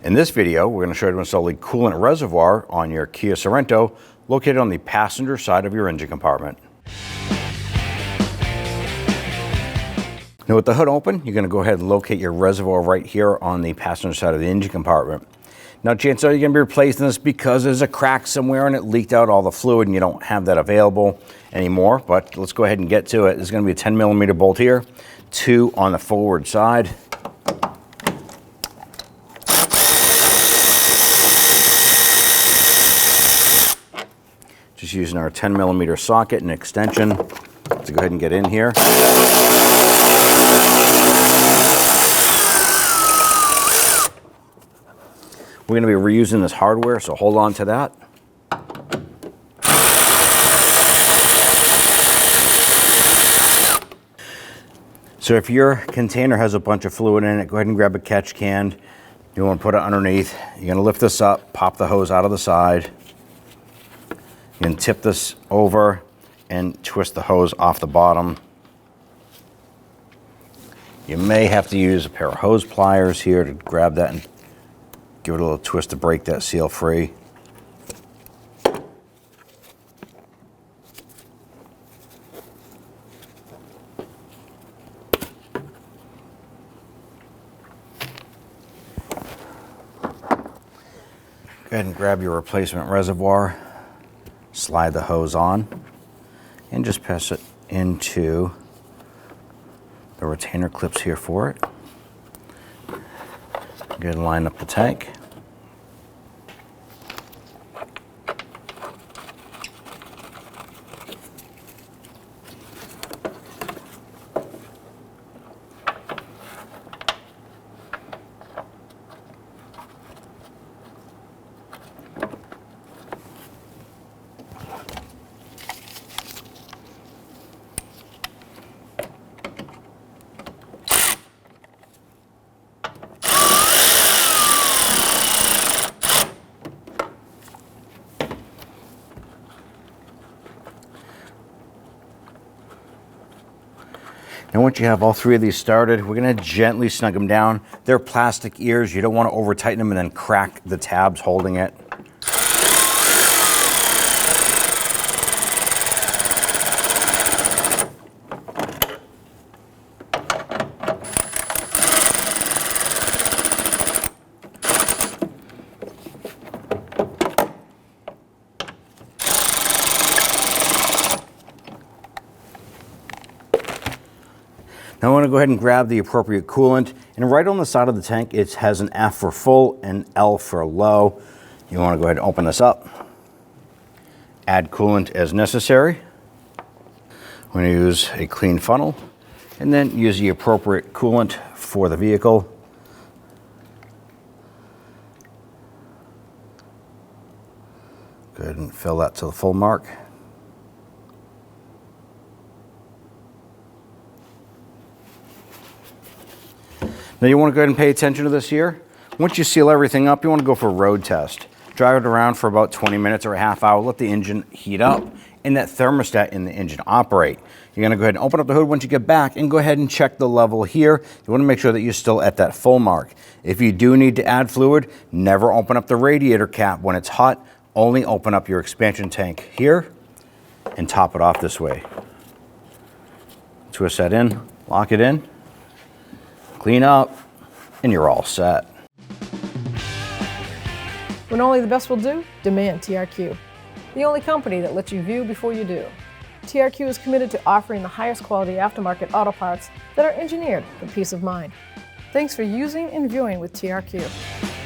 In this video, we're going to show you how to install a coolant reservoir on your Kia Sorento located on the passenger side of your engine compartment. Now with the hood open, you're going to go ahead and locate your reservoir right here on the passenger side of the engine compartment. Now chances are you're going to be replacing this because there's a crack somewhere and it leaked out all the fluid and you don't have that available anymore, but let's go ahead and get to it. There's going to be a 10mm bolt here, 2 on the forward side. Just using our 10mm socket and extension to go ahead and get in here. We're going to be reusing this hardware, so hold on to that. So if your container has a bunch of fluid in it, go ahead and grab a catch can. You want to put it underneath. You're going to lift this up, pop the hose out of the side. You can tip this over and twist the hose off the bottom. You may have to use a pair of hose pliers here to grab that and give it a little twist to break that seal free. Go ahead and grab your replacement reservoir. Slide the hose on and just pass it into the retainer clips here for it. Go ahead and line up the tank. Now once you have all 3 of these started, we're going to gently snug them down. They're plastic ears. You don't want to over tighten them and then crack the tabs holding it. Now I want to go ahead and grab the appropriate coolant, and right on the side of the tank it has an F for full and L for low. You want to go ahead and open this up, add coolant as necessary. I'm going to use a clean funnel and then use the appropriate coolant for the vehicle. Go ahead and fill that to the full mark. Now you want to go ahead and pay attention to this here. Once you seal everything up, you want to go for a road test. Drive it around for about 20 minutes or a half hour. Let the engine heat up and that thermostat in the engine operate. You're going to go ahead and open up the hood once you get back and go ahead and check the level here. You want to make sure that you're still at that full mark. If you do need to add fluid, never open up the radiator cap when it's hot. Only open up your expansion tank here and top it off this way. Twist that in, lock it in. Clean up, and you're all set. When only the best will do, demand TRQ. The only company that lets you view before you do. TRQ is committed to offering the highest quality aftermarket auto parts that are engineered for peace of mind. Thanks for using and viewing with TRQ.